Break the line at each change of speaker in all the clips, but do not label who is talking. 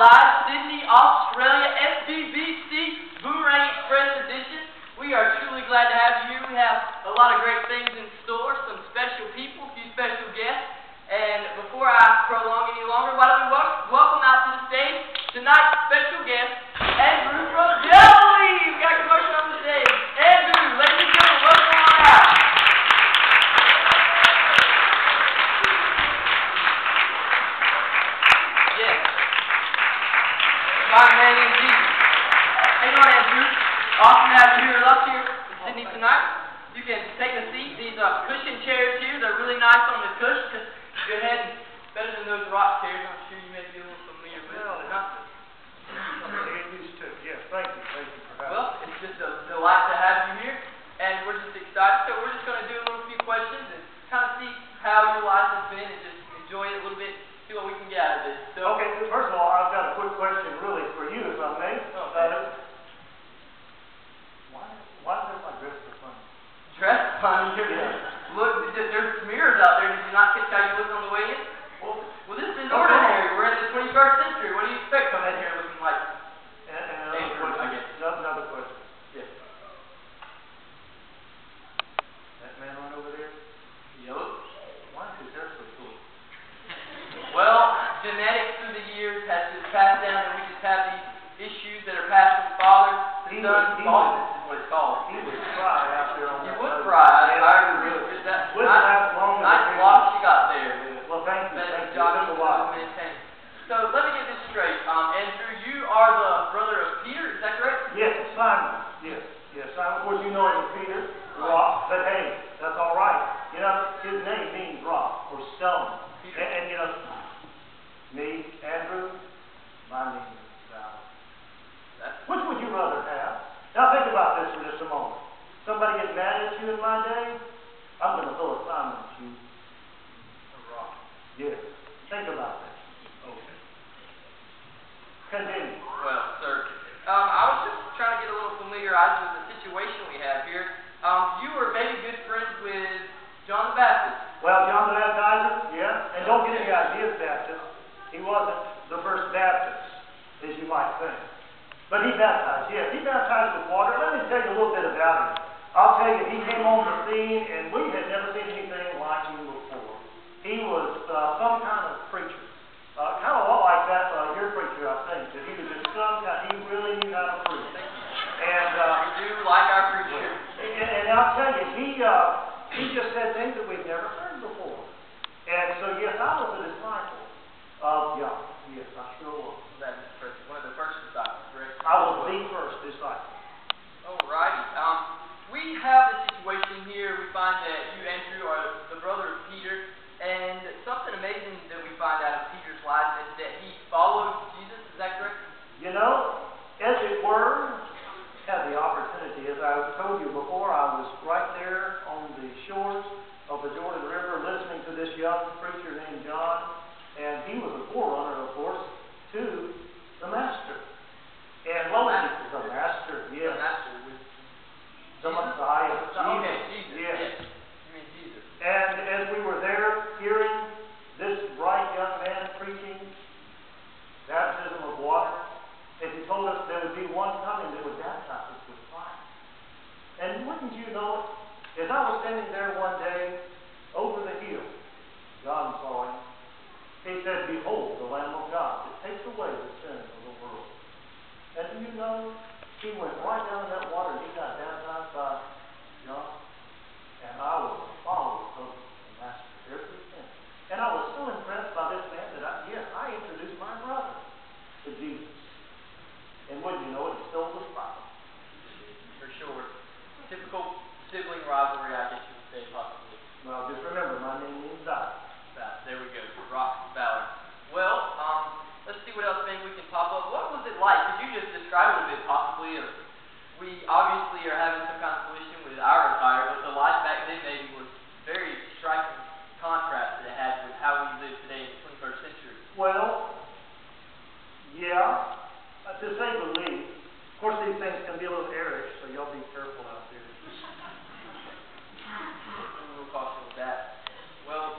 live Sydney, Australia, SBBC Boomerang Express edition. We are truly glad to have you here. We have a lot of great things in store, some special people, a few special guests. And before I prolong any longer, why don't we welcome out to the stage tonight's special guest, Andrew from Delhi. We got a commotion on the stage. Andrew, ladies and gentlemen, welcome on out. Yes. My man indeed. Hang on, Andrew. Awesome to have you here with us here in Sydney tonight. You can take a seat. These cushion chairs here, they're really nice on the cush. Go ahead and better than those rock chairs. I'm sure you may be a little familiar with it.
Used to. Yes, thank you. Thank you for having me.
Well, it's just a delight to have you here, and we're just excited. So we're just going to do a little few questions and kind of see how your life has been and just enjoy it a little bit, see what we can get out of this. So,
okay, first of all, I've got a quick question really for you, if I may.
Okay.
Why is everybody dressed so funny?
Dressed funny? Look, there's mirrors out there. Did you not catch how you look on the way in? Well, this is ordinary. We're in the 21st century. What do you expect coming in here looking like?
Another question.
Yes.
That man right over there?
Yellow?
Why is his hair so cool?
Well, genetics through the years has just passed down, and we just have these issues that are passed from father to son. Baldness is what it's called.
He would cry out there on
You
that
would
road.
cry.
Yeah,
I agree with you. That nice block you got there.
Well, thank you.
Better
Thank you.
job
That's a lot.
maintain. So let me get this straight. Andrew, you are the brother of Peter, is that correct?
Yes, Simon. Yes. Simon. Of course, you know him as Peter, rock. But hey, that's all right. You know, his name means rock or stone. And you know, me, Andrew, my name is Val. Which would you rather have? Now think about this for just a moment. Somebody gets mad at you in my day, I'm going to throw a Simon at you. A rock. Yes. Think about that. Okay. Continue.
Well, sir, I was just trying to get a little familiarized with the situation we have here. You were maybe good friends with John the Baptist.
Well, John the Baptizer, yeah. And don't get any ideas, Baptist. He wasn't the first Baptist, as you might think. But he baptized, yes. He baptized with water. Let me tell you a little bit about him. I'll tell you, he came on the scene, and we had never seen anything like him before. He was some kind of preacher. Kind of a lot like that, your preacher, I think. That he was just some kind, he really knew how to preach. And
we do like our preacher.
And I'll tell you, he just said things that we've never heard before. And so, yes, I was a disciple of John. Yes, I sure was.
That's one of the first disciples, correct?
I was the first disciple.
Alrighty. We have a situation here. We find that you, Andrew, are the brother of Peter. And something amazing that we find out of Peter's life is that he followed Jesus. Is that correct?
You know, as it were, had the opportunity. As I told you before, I was right there on the shores of the Jordan River listening to this young preacher named John. And he was a forerunner, of course, to the Master. And what was it? The Master, yes.
The Master.
The Messiah.
Okay, Jesus.
Yes.
You mean Jesus.
And as we were there hearing this bright young man preaching baptism of water, and he told us there would be one coming that would baptize us with fire. And wouldn't you know it, as I was standing there one day over the hill, John saw him. He said, "Behold, the Lamb of God that takes away the sins of the world." And do you know, he went right down in that water and he got baptized by John. And I was a follower of the Master ever since. And I was so impressed by this man that I introduced my brother to Jesus. And wouldn't you know it, he stole the spotlight.
For sure. Typical sibling rivalry, I guess you would say, possibly.
Well, just remember, my name means valor.
There we go. Rock Valor. Well, let's see what else maybe we can pop up. What was it like? Could you just describe it a bit, possibly? We obviously are having some kind of collision with our attire, but the life back then maybe was very striking contrast that it had with how we live today in the 21st century.
Well, yeah, to say the least. Of course, these things can be a little airish, so y'all be careful out there.
A little caution with that. Well,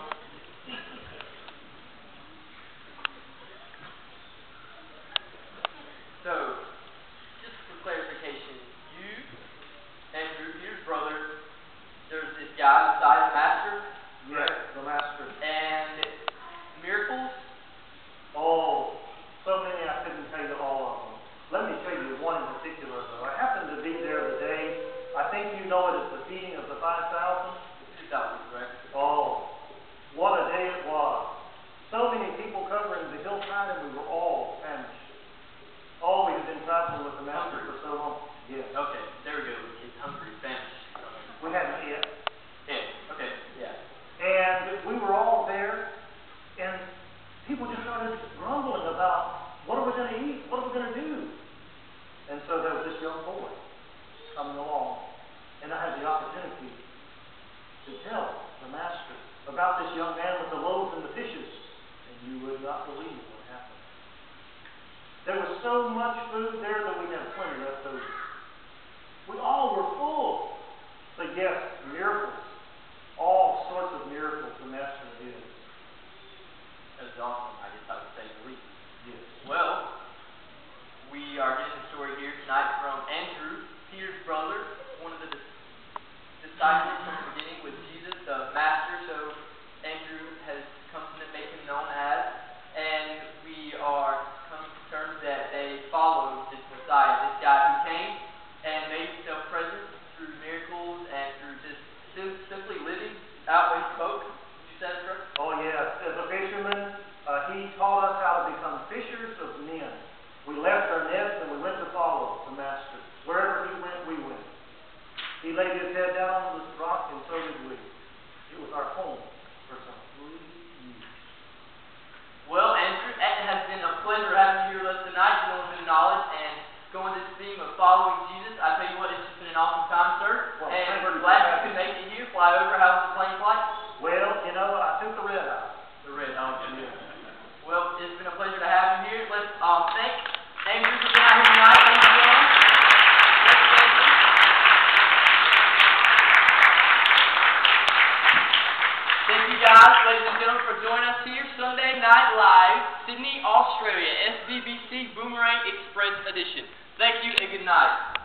going to eat? What are we going to do? And so there was this young boy coming along, and I had the opportunity to tell the master about this young man with the loaves and the fishes, and you would not believe what happened. There was so much food there that we had plenty left over. We all were full. But yes, miracles. All sorts of miracles the master did.
That's awesome, I guess I would say the least.
Yes.
Well, we are getting the story here tonight from Andrew, Peter's brother, one of the disciples from the beginning with Jesus, the master. So Andrew has come to make him known as, and we are coming to terms that they followed this Messiah, this guy who came and made himself present through miracles and through just simply living out what he spoke. Would you say that's correct?
Oh yes. As a fisherman, he taught us how to become fishers of men. We left our nets and we went to follow the master. Wherever he went, we went. He laid his head down on this rock, and so did we. It was our home for some 3 years.
Well, Andrew, it has been a pleasure having you here with us tonight, going through knowledge and going this theme of following Jesus. I tell you what, it's just been an awesome time, sir.
Well,
and we're glad you could make it here, fly over. How was the plane flight?
Well, you know, I took the red out.
The red, okay. Well, it's been a pleasure to have you here. Let's thank Andrew for being out here tonight. Thank you, gentlemen. Thank you guys, ladies and gentlemen, for joining us here Sunday Night Live, Sydney, Australia, SBBC Boomerang Express Edition. Thank you and good night.